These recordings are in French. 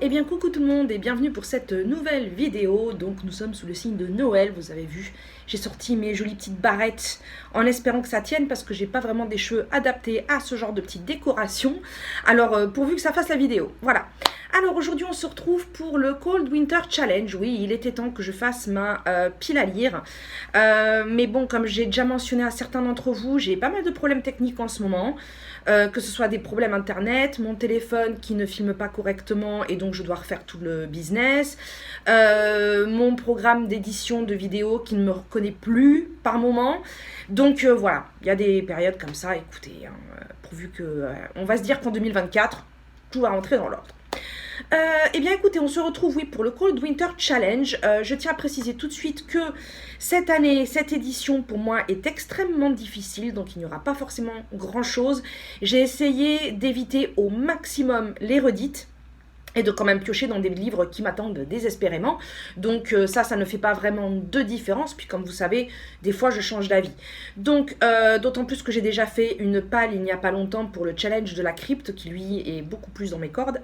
Eh bien coucou tout le monde et bienvenue pour cette nouvelle vidéo. Donc nous sommes sous le signe de Noël, vous avez vu. J'ai sorti mes jolies petites barrettes en espérant que ça tienne parce que j'ai pas vraiment des cheveux adaptés à ce genre de petite décoration. Alors pourvu que ça fasse la vidéo, voilà. Alors aujourd'hui on se retrouve pour le Cold Winter Challenge. Oui, il était temps que je fasse ma pile à lire. Mais bon, comme j'ai déjà mentionné à certains d'entre vous, j'ai pas mal de problèmes techniques en ce moment. Que ce soit des problèmes internet, mon téléphone qui ne filme pas correctement et donc je dois refaire tout le business, mon programme d'édition de vidéos qui ne me reconnaît plus par moment. Donc voilà, il y a des périodes comme ça, écoutez, pourvu que on va se dire qu'en 2024, tout va rentrer dans l'ordre. Eh bien écoutez, on se retrouve oui pour le Cold Winter Challenge. Je tiens à préciser tout de suite que cette année, cette édition pour moi est extrêmement difficile, donc il n'y aura pas forcément grand chose. J'ai essayé d'éviter au maximum les redites et de quand même piocher dans des livres qui m'attendent désespérément. Donc ça ne fait pas vraiment de différence, puis comme vous savez, des fois je change d'avis. Donc d'autant plus que j'ai déjà fait une palle il n'y a pas longtemps pour le challenge de la crypte, qui lui est beaucoup plus dans mes cordes.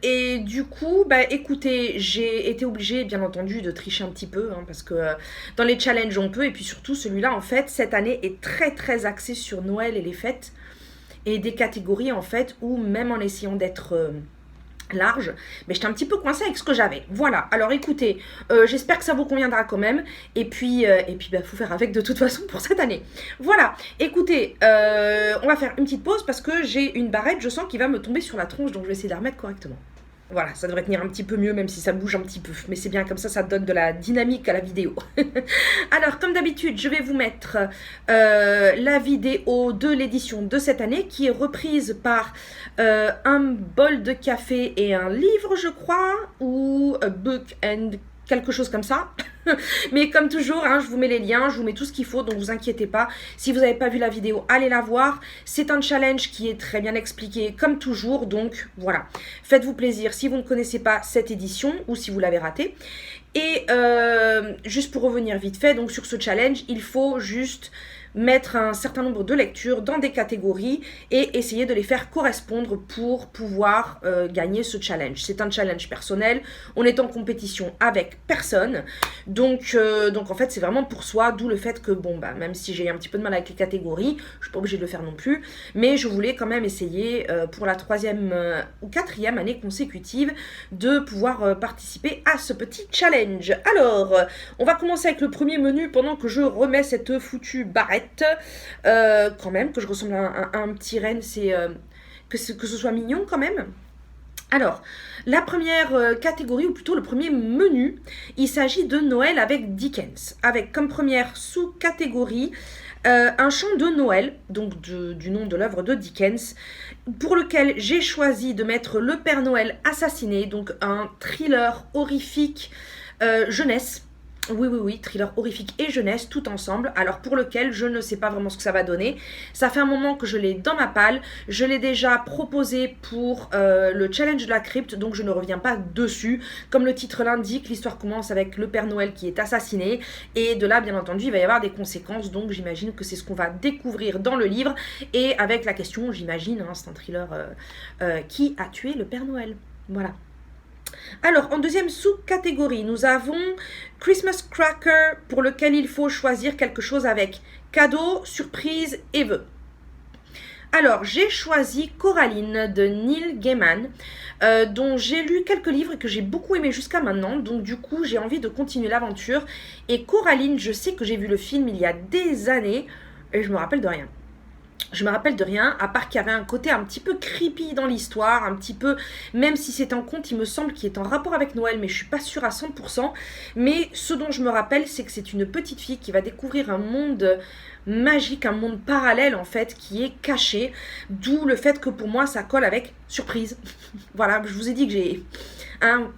Et du coup, bah écoutez, j'ai été obligée bien entendu de tricher un petit peu, hein, parce que dans les challenges on peut, et puis surtout celui-là en fait, cette année est très axé sur Noël et les fêtes. Et des catégories en fait où même en essayant d'être large, mais j'étais un petit peu coincée avec ce que j'avais. Voilà, alors écoutez, j'espère que ça vous conviendra quand même. Et puis bah, faut faire avec de toute façon pour cette année. Voilà, écoutez, on va faire une petite pause parce que j'ai une barrette, je sens qu'il va me tomber sur la tronche, donc je vais essayer de la remettre correctement. Voilà, ça devrait tenir un petit peu mieux, même si ça bouge un petit peu. Mais c'est bien comme ça donne de la dynamique à la vidéo. Alors, comme d'habitude, je vais vous mettre la vidéo de l'édition de cette année, qui est reprise par un bol de café et un livre, je crois, ou a book and quelque chose comme ça. Mais comme toujours, hein, je vous mets les liens, je vous mets tout ce qu'il faut, donc vous inquiétez pas. Si vous n'avez pas vu la vidéo, allez la voir. C'est un challenge qui est très bien expliqué, comme toujours, donc voilà. Faites-vous plaisir si vous ne connaissez pas cette édition ou si vous l'avez ratée. Et juste pour revenir vite fait, donc sur ce challenge, il faut juste mettre un certain nombre de lectures dans des catégories et essayer de les faire correspondre pour pouvoir gagner ce challenge. C'est un challenge personnel, on est en compétition avec personne, donc en fait c'est vraiment pour soi, d'où le fait que bon bah même si j'ai un petit peu de mal avec les catégories, je suis pas obligée de le faire non plus, mais je voulais quand même essayer pour la 3e ou 4e année consécutive de pouvoir participer à ce petit challenge. Alors, on va commencer avec le premier menu pendant que je remets cette foutue barrette. Quand même, que je ressemble à un petit renne, c'est que ce soit mignon quand même. Alors, la première catégorie, ou plutôt le premier menu, il s'agit de Noël avec Dickens, avec comme première sous-catégorie un chant de Noël, donc du nom de l'œuvre de Dickens, pour lequel j'ai choisi de mettre Le Père Noël assassiné, donc un thriller horrifique jeunesse. Oui, thriller horrifique et jeunesse tout ensemble, alors pour lequel je ne sais pas vraiment ce que ça va donner. Ça fait un moment que je l'ai dans ma palle, je l'ai déjà proposé pour le challenge de la crypte, donc je ne reviens pas dessus. Comme le titre l'indique, l'histoire commence avec le Père Noël qui est assassiné, et de là bien entendu il va y avoir des conséquences, donc j'imagine que c'est ce qu'on va découvrir dans le livre, et avec la question, j'imagine, hein, c'est un thriller qui a tué le Père Noël, voilà. Alors, en deuxième sous-catégorie, nous avons Christmas Cracker, pour lequel il faut choisir quelque chose avec cadeau, surprise et vœux. Alors, j'ai choisi Coraline de Neil Gaiman, dont j'ai lu quelques livres et que j'ai beaucoup aimé jusqu'à maintenant. Donc du coup, j'ai envie de continuer l'aventure. Et Coraline, je sais que j'ai vu le film il y a des années et je me rappelle de rien. Je me rappelle de rien, à part qu'il y avait un côté un petit peu creepy dans l'histoire, un petit peu, même si c'est un conte, il me semble, qui est en rapport avec Noël, mais je suis pas sûre à 100%. Mais ce dont je me rappelle, c'est que c'est une petite fille qui va découvrir un monde magique, un monde parallèle en fait, qui est caché, d'où le fait que pour moi, ça colle avec surprise. Voilà, je vous ai dit que j'ai... Hein,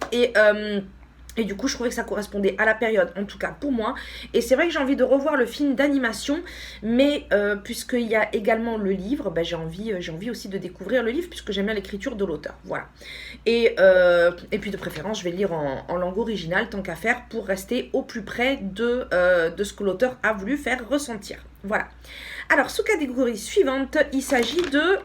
et du coup, je trouvais que ça correspondait à la période, en tout cas pour moi. Et c'est vrai que j'ai envie de revoir le film d'animation, mais puisqu'il y a également le livre, bah, j'ai envie aussi de découvrir le livre, puisque j'aime bien l'écriture de l'auteur. Voilà. Et puis de préférence, je vais lire en langue originale, tant qu'à faire, pour rester au plus près de ce que l'auteur a voulu faire ressentir. Voilà. Alors, sous-catégorie suivante, il s'agit de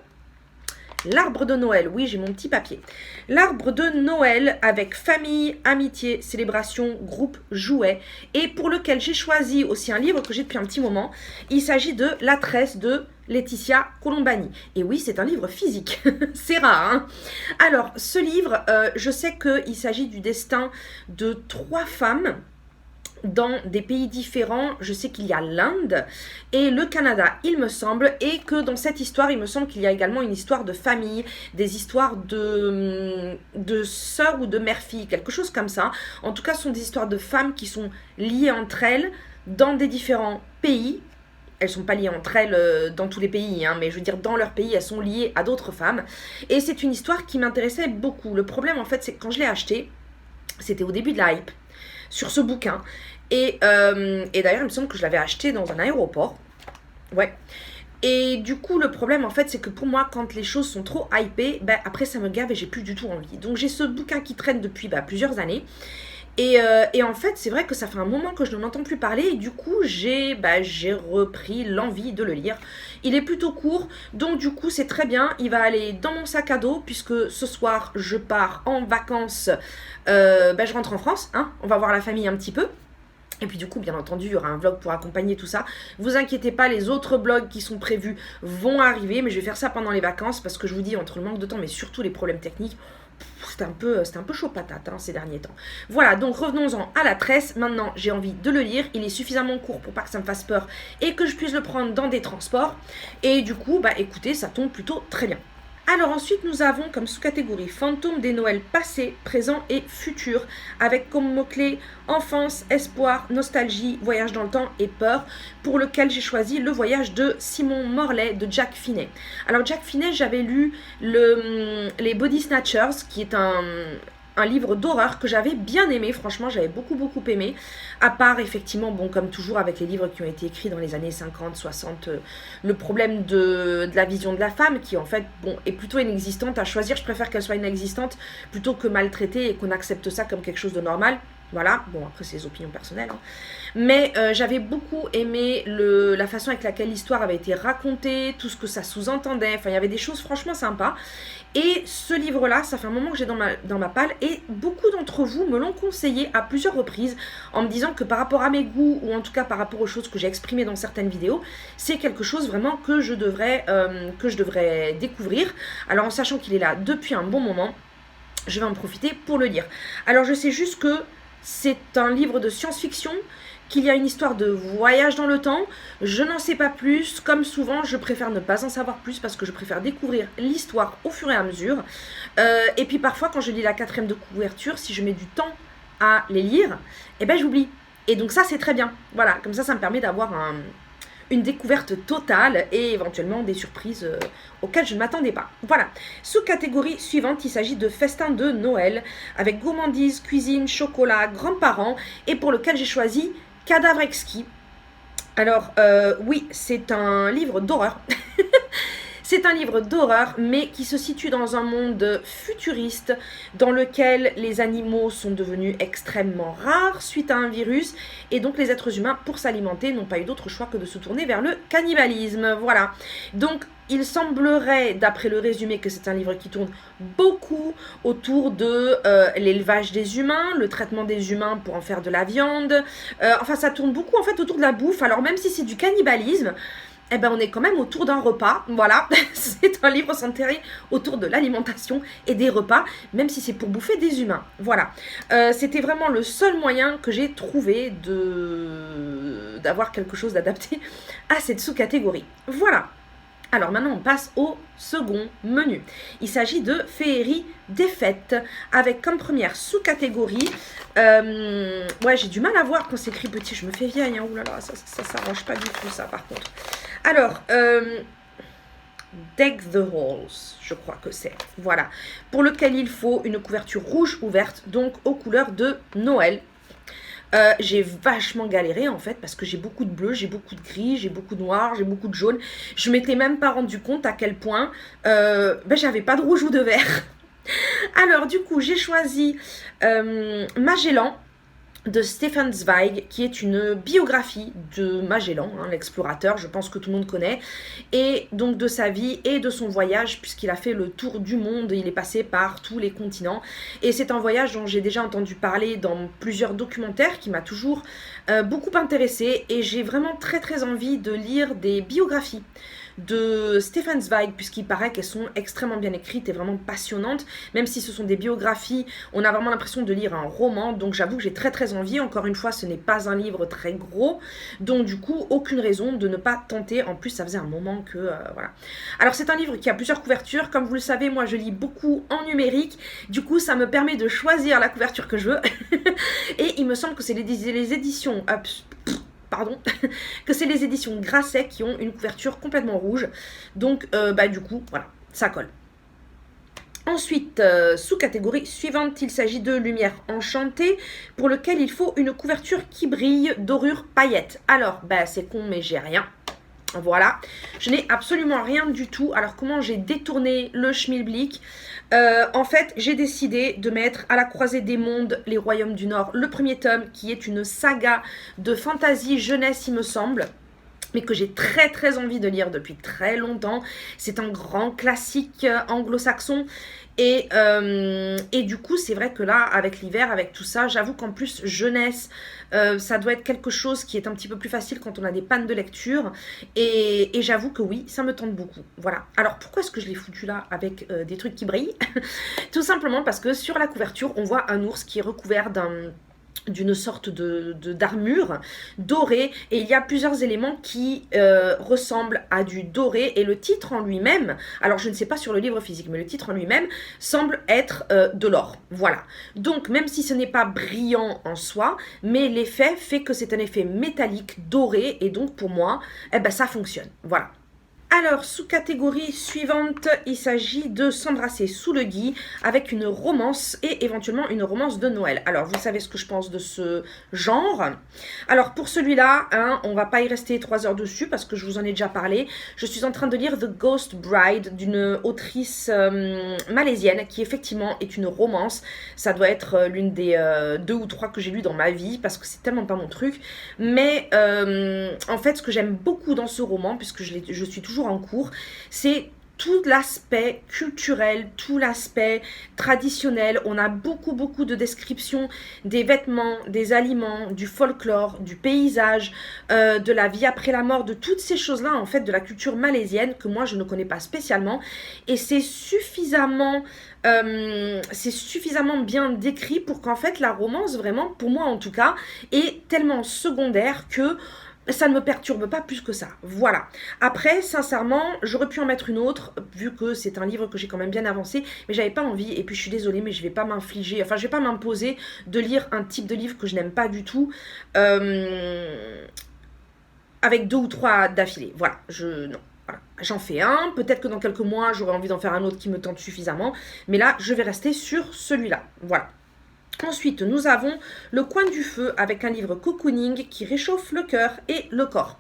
L'arbre de Noël, oui, j'ai mon petit papier. L'arbre de Noël avec famille, amitié, célébration, groupe, jouet. Et pour lequel j'ai choisi aussi un livre que j'ai depuis un petit moment. Il s'agit de La Tresse de Laetitia Colombani. Et oui, c'est un livre physique. C'est rare, hein. Alors, ce livre, je sais qu'il s'agit du destin de 3 femmes dans des pays différents. Je sais qu'il y a l'Inde et le Canada, il me semble, et que dans cette histoire, il me semble qu'il y a également une histoire de famille, des histoires de sœurs ou de mère-fille, quelque chose comme ça. En tout cas, ce sont des histoires de femmes qui sont liées entre elles dans des différents pays. Elles ne sont pas liées entre elles dans tous les pays, hein, mais je veux dire, dans leur pays, elles sont liées à d'autres femmes. Et c'est une histoire qui m'intéressait beaucoup. Le problème, en fait, c'est que quand je l'ai acheté, c'était au début de la hype sur ce bouquin. Et d'ailleurs, il me semble que je l'avais acheté dans un aéroport. Ouais. Et du coup, le problème, en fait, c'est que pour moi, quand les choses sont trop hypées, ben, après, ça me gave et j'ai plus du tout envie. Donc, j'ai ce bouquin qui traîne depuis plusieurs années. Et en fait, c'est vrai que ça fait un moment que je n'en entends plus parler. Et du coup, j'ai repris l'envie de le lire. Il est plutôt court. Donc, du coup, c'est très bien. Il va aller dans mon sac à dos. Puisque ce soir, je pars en vacances. Je rentre en France. Hein, on va voir la famille un petit peu. Et puis du coup, bien entendu, il y aura un vlog pour accompagner tout ça. Vous inquiétez pas, les autres vlogs qui sont prévus vont arriver. Mais je vais faire ça pendant les vacances parce que je vous dis, entre le manque de temps, mais surtout les problèmes techniques, c'était un peu chaud patate hein, ces derniers temps. Voilà, donc revenons-en à La Tresse. Maintenant, j'ai envie de le lire. Il est suffisamment court pour pas que ça me fasse peur et que je puisse le prendre dans des transports. Et du coup, écoutez, ça tombe plutôt très bien. Alors ensuite, nous avons comme sous-catégorie fantômes des Noëls passés, présents et futurs, avec comme mots-clés enfance, espoir, nostalgie, voyage dans le temps et peur, pour lequel j'ai choisi Le voyage de Simon Morley de Jack Finney. Alors Jack Finney, j'avais lu les Body Snatchers, qui est un livre d'horreur que j'avais bien aimé, franchement j'avais beaucoup aimé, à part effectivement, bon comme toujours avec les livres qui ont été écrits dans les années 50, 60, le problème de la vision de la femme qui en fait bon est plutôt inexistante, à choisir je préfère qu'elle soit inexistante plutôt que maltraitée et qu'on accepte ça comme quelque chose de normal. Voilà, bon après c'est des opinions personnelles, hein. Mais j'avais beaucoup aimé la façon avec laquelle l'histoire avait été racontée, tout ce que ça sous-entendait, enfin il y avait des choses franchement sympas. Et ce livre-là, ça fait un moment que j'ai dans ma palle et beaucoup d'entre vous me l'ont conseillé à plusieurs reprises en me disant que par rapport à mes goûts ou en tout cas par rapport aux choses que j'ai exprimées dans certaines vidéos, c'est quelque chose vraiment que je devrais découvrir. Alors en sachant qu'il est là depuis un bon moment, je vais en profiter pour le lire. Alors je sais juste que c'est un livre de science-fiction, qu'il y a une histoire de voyage dans le temps. Je n'en sais pas plus. Comme souvent, je préfère ne pas en savoir plus parce que je préfère découvrir l'histoire au fur et à mesure. Et puis parfois, quand je lis la 4e de couverture, si je mets du temps à les lire, j'oublie. Et donc ça, c'est très bien. Voilà, comme ça me permet d'avoir une découverte totale et éventuellement des surprises auxquelles je ne m'attendais pas. Voilà. Sous-catégorie suivante, il s'agit de festin de Noël avec gourmandise, cuisine, chocolat, grands-parents et pour lequel j'ai choisi Cadavre exquis. Alors, oui, c'est un livre d'horreur. C'est un livre d'horreur, mais qui se situe dans un monde futuriste dans lequel les animaux sont devenus extrêmement rares suite à un virus et donc les êtres humains, pour s'alimenter, n'ont pas eu d'autre choix que de se tourner vers le cannibalisme. Voilà. Donc, il semblerait, d'après le résumé, que c'est un livre qui tourne beaucoup autour de l'élevage des humains, le traitement des humains pour en faire de la viande. Enfin, ça tourne beaucoup en fait autour de la bouffe. Alors, même si c'est du cannibalisme, on est quand même autour d'un repas, voilà, c'est un livre centré autour de l'alimentation et des repas, même si c'est pour bouffer des humains, voilà. C'était vraiment le seul moyen que j'ai trouvé d'avoir quelque chose d'adapté à cette sous-catégorie, voilà. Alors maintenant on passe au second menu. Il s'agit de Féerie des fêtes avec comme première sous-catégorie, ouais j'ai du mal à voir quand c'est écrit petit, je me fais vieille, hein. Ouh là là, ça s'arrange pas du tout ça par contre. Alors, Deck the Halls, je crois que c'est, voilà, pour lequel il faut une couverture rouge ouverte, donc aux couleurs de Noël. J'ai vachement galéré en fait parce que j'ai beaucoup de bleu, j'ai beaucoup de gris, j'ai beaucoup de noir, j'ai beaucoup de jaune. Je m'étais même pas rendu compte à quel point j'avais pas de rouge ou de vert. Alors du coup j'ai choisi Magellan de Stefan Zweig, qui est une biographie de Magellan, hein, l'explorateur, je pense que tout le monde connaît, et donc de sa vie et de son voyage, puisqu'il a fait le tour du monde, il est passé par tous les continents, et c'est un voyage dont j'ai déjà entendu parler dans plusieurs documentaires, qui m'a toujours beaucoup intéressée, et j'ai vraiment très très envie de lire des biographies de Stefan Zweig, puisqu'il paraît qu'elles sont extrêmement bien écrites et vraiment passionnantes, même si ce sont des biographies, on a vraiment l'impression de lire un roman, donc j'avoue que j'ai très très envie. Encore une fois, ce n'est pas un livre très gros, donc du coup, aucune raison de ne pas tenter. En plus, ça faisait un moment que, voilà. Alors c'est un livre qui a plusieurs couvertures, comme vous le savez, moi je lis beaucoup en numérique, du coup ça me permet de choisir la couverture que je veux, et il me semble que c'est les éditions... pardon, que c'est les éditions Grasset qui ont une couverture complètement rouge. Donc, du coup, voilà, ça colle. Ensuite, sous-catégorie suivante, il s'agit de Lumière enchantée, pour lequel il faut une couverture qui brille, dorure paillettes. Alors, c'est con, mais j'ai rien. Voilà, je n'ai absolument rien du tout. Alors comment j'ai détourné le schmilblick? En fait, j'ai décidé de mettre À la croisée des mondes, les royaumes du Nord, le premier tome, qui est une saga de fantasy jeunesse, il me semble, mais que j'ai très très envie de lire depuis très longtemps. C'est un grand classique anglo-saxon. Et du coup, c'est vrai que là, avec l'hiver, avec tout ça, j'avoue qu'en plus, jeunesse, ça doit être quelque chose qui est un petit peu plus facile quand on a des pannes de lecture. Et j'avoue que oui, ça me tente beaucoup. Voilà. Alors, pourquoi est-ce que je l'ai foutu là avec des trucs qui brillent? Tout simplement parce que sur la couverture, on voit un ours qui est recouvert d'une sorte d'armure dorée, et il y a plusieurs éléments qui ressemblent à du doré, et le titre en lui-même, alors je ne sais pas sur le livre physique, mais le titre en lui-même semble être de l'or. Voilà. Donc même si ce n'est pas brillant en soi, mais l'effet fait que c'est un effet métallique doré, et donc pour moi, ça fonctionne. Voilà. Alors, sous-catégorie suivante, il s'agit de S'embrasser sous le gui, avec une romance et éventuellement une romance de Noël. Alors, vous savez ce que je pense de ce genre. Alors, pour celui-là, on va pas y rester 3 heures dessus parce que je vous en ai déjà parlé. Je suis en train de lire The Ghost Bride d'une autrice malaisienne qui effectivement est une romance. Ça doit être l'une des 2 ou 3 que j'ai lues dans ma vie parce que c'est tellement pas mon truc. Mais en fait, ce que j'aime beaucoup dans ce roman, puisque je suis toujours en cours, c'est tout l'aspect culturel, tout l'aspect traditionnel. On a beaucoup de descriptions des vêtements, des aliments, du folklore, du paysage, de la vie après la mort, de toutes ces choses-là, en fait, de la culture malaisienne que moi je ne connais pas spécialement. Et c'est suffisamment bien décrit pour qu'en fait la romance, vraiment, pour moi en tout cas, est tellement secondaire que ça ne me perturbe pas plus que ça. Voilà. Après, sincèrement, j'aurais pu en mettre une autre, vu que c'est un livre que j'ai quand même bien avancé, mais j'avais pas envie, et puis je suis désolée, mais je vais pas m'infliger, enfin je vais pas m'imposer de lire un type de livre que je n'aime pas du tout, avec 2 ou 3 d'affilée. Voilà, non. Voilà. J'en fais un, peut-être que dans quelques mois, j'aurai envie d'en faire un autre qui me tente suffisamment, mais là, je vais rester sur celui-là. Voilà. Ensuite, nous avons Le coin du feu, avec un livre cocooning qui réchauffe le cœur et le corps.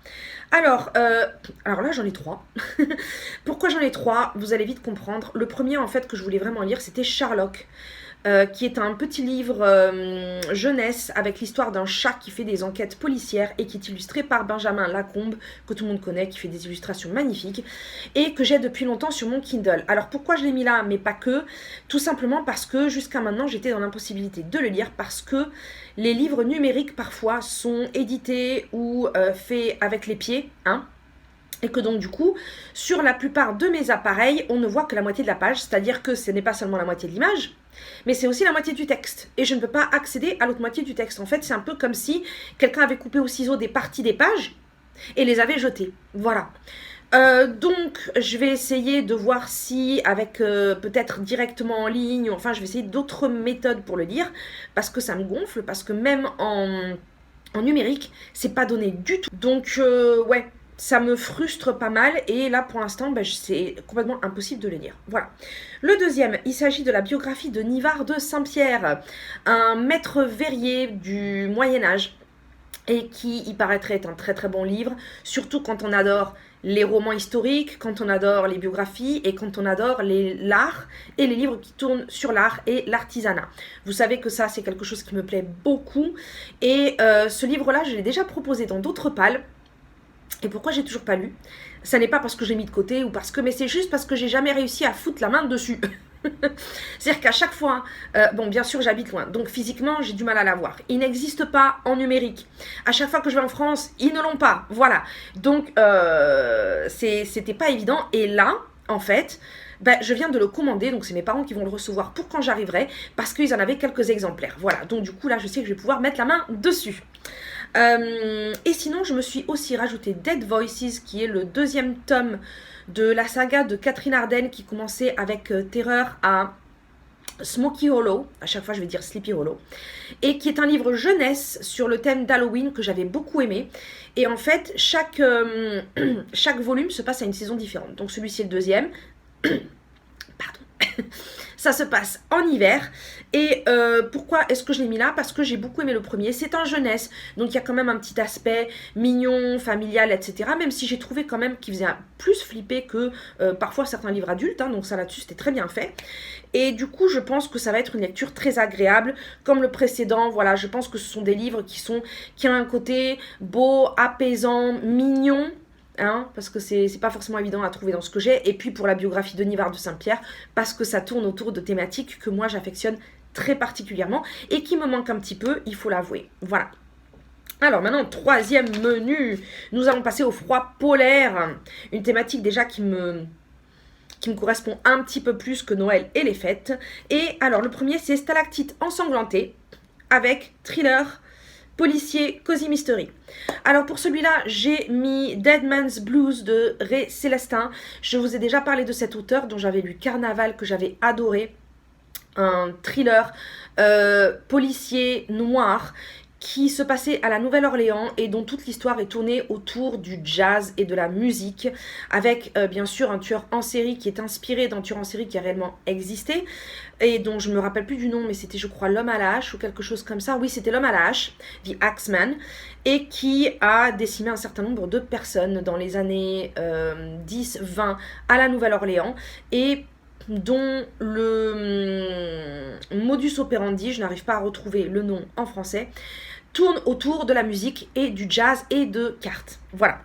Alors là, j'en ai 3. Pourquoi j'en ai 3? Vous allez vite comprendre. Le premier, en fait, que je voulais vraiment lire, c'était Sherlock. Qui est un petit livre jeunesse avec l'histoire d'un chat qui fait des enquêtes policières et qui est illustré par Benjamin Lacombe, que tout le monde connaît, qui fait des illustrations magnifiques, et que j'ai depuis longtemps sur mon Kindle. Alors pourquoi je l'ai mis là, mais pas que? Tout simplement parce que jusqu'à maintenant, j'étais dans l'impossibilité de le lire parce que les livres numériques parfois sont édités ou faits avec les pieds, et que donc du coup, sur la plupart de mes appareils, on ne voit que la moitié de la page, c'est-à-dire que ce n'est pas seulement la moitié de l'image, mais c'est aussi la moitié du texte. Et je ne peux pas accéder à l'autre moitié du texte. En fait, c'est un peu comme si quelqu'un avait coupé au ciseau des parties des pages et les avait jetées. Voilà. Donc, je vais essayer de voir si, avec peut-être directement en ligne, enfin, je vais essayer d'autres méthodes pour le lire, parce que ça me gonfle, parce que même en numérique, c'est pas donné du tout. Donc, ouais. Ça me frustre pas mal et là pour l'instant c'est complètement impossible de le lire. Voilà. Le deuxième, il s'agit de la biographie de Nivard de Saint-Pierre, un maître verrier du Moyen-Âge. et qui, il paraîtrait, est un très très bon livre, surtout quand on adore les romans historiques, quand on adore les biographies et quand on adore l'art et les livres qui tournent sur l'art et l'artisanat. Vous savez que ça, c'est quelque chose qui me plaît beaucoup. Et ce livre-là, je l'ai déjà proposé dans d'autres pales. Et pourquoi j'ai toujours pas lu? Ça n'est pas parce que j'ai mis de côté ou parce que, mais c'est juste parce que j'ai jamais réussi à foutre la main dessus. C'est-à-dire qu'à chaque fois, bon, bien sûr, j'habite loin, donc physiquement, j'ai du mal à l'avoir. Il n'existe pas en numérique. À chaque fois que je vais en France, ils ne l'ont pas. Voilà. Donc, c'était pas évident. Et là, en fait, ben, je viens de le commander, donc c'est mes parents qui vont le recevoir pour quand j'arriverai, parce qu'ils en avaient quelques exemplaires. Voilà. Donc, du coup, là, je sais que je vais pouvoir mettre la main dessus. Et sinon, je me suis aussi rajouté Dead Voices, qui est le deuxième tome de la saga de Catherine Arden qui commençait avec Terreur à Smoky Hollow, à chaque fois je vais dire Sleepy Hollow, et qui est un livre jeunesse sur le thème d'Halloween que j'avais beaucoup aimé. Et en fait, chaque volume se passe à une saison différente. Donc celui-ci est le deuxième. Pardon. Ça se passe en hiver. Et pourquoi est-ce que je l'ai mis là? Parce que j'ai beaucoup aimé le premier. C'est en jeunesse, donc il y a quand même un petit aspect mignon, familial, etc. Même si j'ai trouvé quand même qu'il faisait plus flipper que parfois certains livres adultes. Hein, donc ça là-dessus, c'était très bien fait. Et du coup, je pense que ça va être une lecture très agréable, comme le précédent. Voilà, je pense que ce sont des livres qui ont un côté beau, apaisant, mignon. Hein, parce que c'est pas forcément évident à trouver dans ce que j'ai. Et puis pour la biographie de Nivard de Saint-Pierre, parce que ça tourne autour de thématiques que moi j'affectionne très particulièrement et qui me manquent un petit peu, il faut l'avouer. Voilà. Alors maintenant, troisième menu, nous allons passer au froid polaire, une thématique déjà qui me correspond un petit peu plus que Noël et les fêtes. Et alors le premier, c'est Stalactite ensanglantée avec thriller policier Cozy Mystery. Alors pour celui-là, j'ai mis Dead Man's Blues de Ray Célestin. Je vous ai déjà parlé de cet auteur dont j'avais lu Carnaval, que j'avais adoré. Un thriller policier noir qui se passait à la Nouvelle-Orléans et dont toute l'histoire est tournée autour du jazz et de la musique, avec bien sûr un tueur en série qui est inspiré d'un tueur en série qui a réellement existé, et dont je ne me rappelle plus du nom, mais c'était je crois l'homme à la hache ou quelque chose comme ça. Oui, c'était l'homme à la hache, The Axeman, et qui a décimé un certain nombre de personnes dans les années 10-20 à la Nouvelle-Orléans, et dont le modus operandi, je n'arrive pas à retrouver le nom en français, tourne autour de la musique et du jazz et de cartes. Voilà.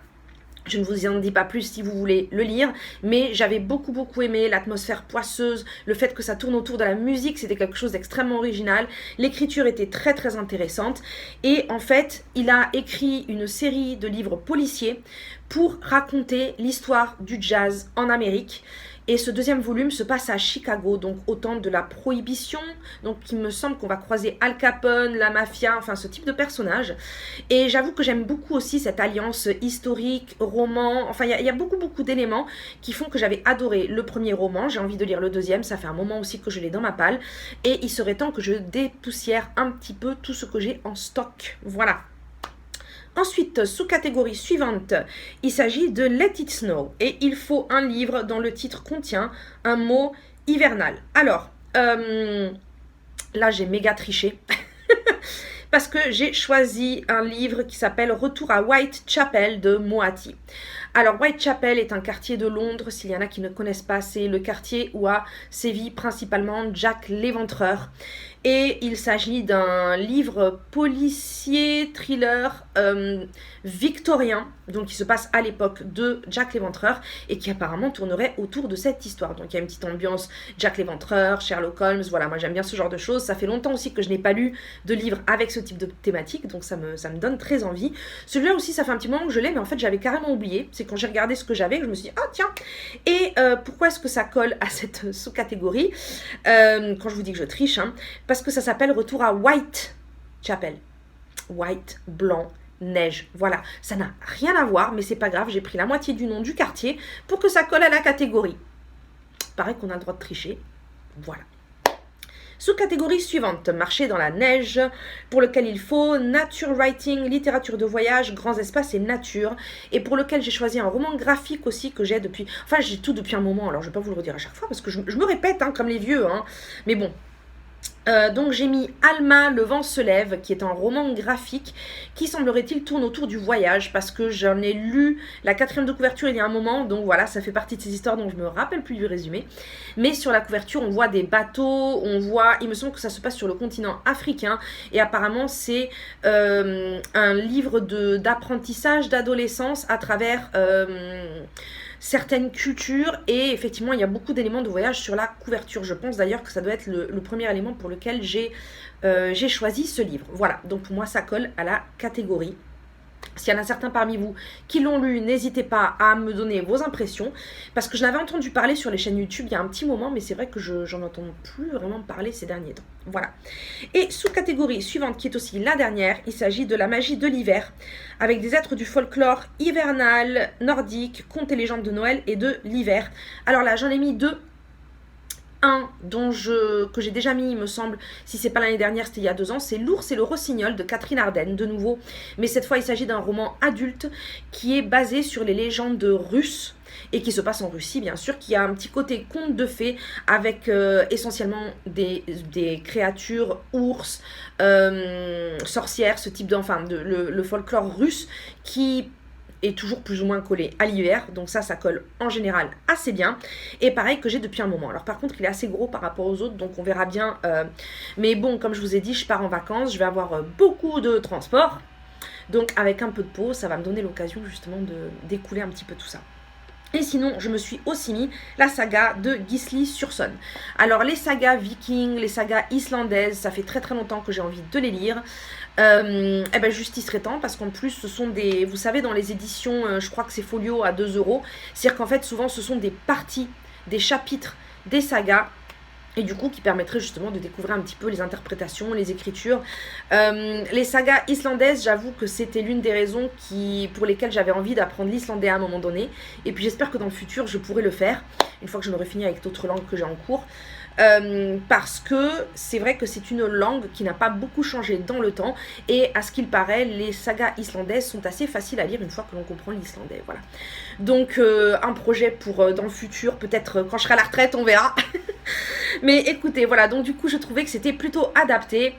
Je ne vous en dis pas plus si vous voulez le lire, mais j'avais beaucoup aimé l'atmosphère poisseuse, le fait que ça tourne autour de la musique, c'était quelque chose d'extrêmement original. L'écriture était très intéressante et en fait, il a écrit une série de livres policiers pour raconter l'histoire du jazz en Amérique. Et ce deuxième volume se passe à Chicago, donc au temps de la Prohibition. Donc il me semble qu'on va croiser Al Capone, la mafia, enfin ce type de personnage. Et j'avoue que j'aime beaucoup aussi cette alliance historique, roman. Enfin il y a beaucoup d'éléments qui font que j'avais adoré le premier roman. J'ai envie de lire le deuxième, ça fait un moment aussi que je l'ai dans ma palle. Et il serait temps que je dépoussière un petit peu tout ce que j'ai en stock. Voilà. Ensuite, sous-catégorie suivante, il s'agit de Let It Snow. Et il faut un livre dont le titre contient un mot hivernal. Alors, là j'ai méga triché. Parce que j'ai choisi un livre qui s'appelle Retour à Whitechapel de Moati. Alors Whitechapel est un quartier de Londres, s'il y en a qui ne connaissent pas, c'est le quartier où a sévi principalement Jack l'Éventreur. Et il s'agit d'un livre policier, thriller victorien, donc qui se passe à l'époque de Jack l'Éventreur et qui apparemment tournerait autour de cette histoire. Donc il y a une petite ambiance Jack l'Éventreur, Sherlock Holmes, voilà, moi j'aime bien ce genre de choses. Ça fait longtemps aussi que je n'ai pas lu de livre avec ce type de thématique, donc ça me donne très envie. Celui-là aussi, ça fait un petit moment que je l'ai, mais en fait j'avais carrément oublié. C'est quand j'ai regardé ce que j'avais que je me suis dit, ah tiens. Et pourquoi est-ce que ça colle à cette sous-catégorie quand je vous dis que je triche, hein, parce que ça s'appelle Retour à Whitechapel. White, blanc, neige. Voilà, ça n'a rien à voir, mais c'est pas grave, j'ai pris la moitié du nom du quartier pour que ça colle à la catégorie. Pareil qu'on a le droit de tricher. Voilà. Sous-catégorie suivante, marcher dans la neige, pour lequel il faut nature writing, littérature de voyage, grands espaces et nature, et pour lequel j'ai choisi un roman graphique aussi que j'ai depuis, enfin j'ai tout depuis un moment, alors je vais pas vous le redire à chaque fois parce que je me répète hein, comme les vieux, hein. Mais bon, Donc j'ai mis Alma, le vent se lève, qui est un roman graphique qui semblerait-il tourne autour du voyage parce que j'en ai lu la 4e de couverture il y a un moment, donc voilà, ça fait partie de ces histoires dont je me rappelle plus du résumé. Mais sur la couverture, on voit des bateaux, on voit, il me semble que ça se passe sur le continent africain et apparemment c'est un livre d'apprentissage, d'adolescence à travers certaines cultures et effectivement il y a beaucoup d'éléments de voyage sur la couverture. Je pense d'ailleurs que ça doit être le premier élément pour lequel j'ai choisi ce livre. Voilà, donc pour moi ça colle à la catégorie. S'il y en a certains parmi vous qui l'ont lu, n'hésitez pas à me donner vos impressions. Parce que je l'avais entendu parler sur les chaînes YouTube il y a un petit moment, mais c'est vrai que j'en entends plus vraiment parler ces derniers temps. Voilà. Et sous-catégorie suivante, qui est aussi la dernière, il s'agit de la magie de l'hiver, avec des êtres du folklore hivernal, nordique, contes et légendes de Noël et de l'hiver. Alors là, j'en ai mis deux. Un que j'ai déjà mis, il me semble, si c'est pas l'année dernière, c'était il y a 2 ans, c'est L'ours et le rossignol de Catherine Arden, de nouveau. Mais cette fois, il s'agit d'un roman adulte qui est basé sur les légendes russes et qui se passe en Russie, bien sûr, qui a un petit côté conte de fées avec essentiellement des créatures, ours, sorcières, ce type d'enfant, le folklore russe qui est toujours plus ou moins collé à l'hiver, donc ça colle en général assez bien, et pareil que j'ai depuis un moment. Alors par contre il est assez gros par rapport aux autres, donc on verra bien, mais bon, comme je vous ai dit, je pars en vacances, je vais avoir beaucoup de transport, donc avec un peu de pause, ça va me donner l'occasion justement d'écouler un petit peu tout ça. Et sinon, je me suis aussi mis la saga de Gisli sur Son. Alors, les sagas vikings, les sagas islandaises, ça fait très très longtemps que j'ai envie de les lire. Eh ben, juste il serait temps, parce qu'en plus, ce sont des... Vous savez, dans les éditions, je crois que c'est Folio à 2 €. C'est-à-dire qu'en fait, souvent, ce sont des parties, des chapitres, des sagas. Et du coup, qui permettrait justement de découvrir un petit peu les interprétations, les écritures. Les sagas islandaises, j'avoue que c'était l'une des raisons pour lesquelles j'avais envie d'apprendre l'islandais à un moment donné. Et puis j'espère que dans le futur, je pourrai le faire, une fois que je l'aurai fini avec d'autres langues que j'ai en cours. Parce que c'est vrai que c'est une langue qui n'a pas beaucoup changé dans le temps. Et à ce qu'il paraît, les sagas islandaises sont assez faciles à lire une fois que l'on comprend l'islandais. Voilà. Donc un projet pour dans le futur, peut-être quand je serai à la retraite, on verra. Mais écoutez, voilà, donc du coup je trouvais que c'était plutôt adapté.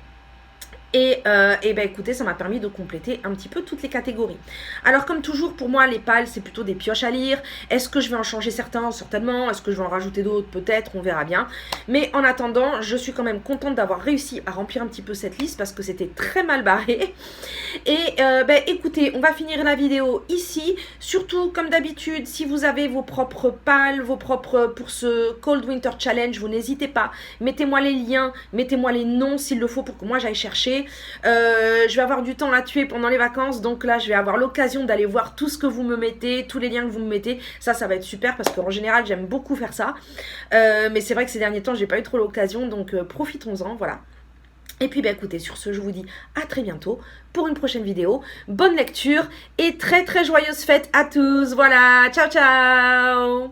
Et ben écoutez, ça m'a permis de compléter un petit peu toutes les catégories. Alors comme toujours, pour moi, les pales, c'est plutôt des pioches à lire. Est-ce que je vais en changer certains? Certainement. Est-ce que je vais en rajouter d'autres? Peut-être, on verra bien. Mais en attendant, je suis quand même contente d'avoir réussi à remplir un petit peu cette liste parce que c'était très mal barré. Et ben écoutez, on va finir la vidéo ici. Surtout, comme d'habitude, si vous avez vos propres pales, pour ce Cold Winter Challenge, vous n'hésitez pas. Mettez-moi les liens, mettez-moi les noms s'il le faut pour que moi j'aille chercher. Je vais avoir du temps à tuer pendant les vacances, donc là je vais avoir l'occasion d'aller voir tout ce que vous me mettez, tous les liens que vous me mettez. Ça va être super parce qu'en général j'aime beaucoup faire ça, mais c'est vrai que ces derniers temps j'ai pas eu trop l'occasion, donc profitons-en, voilà. Et puis bah écoutez, sur ce je vous dis à très bientôt pour une prochaine vidéo. Bonne lecture et très très joyeuses fêtes à tous. Voilà, ciao ciao.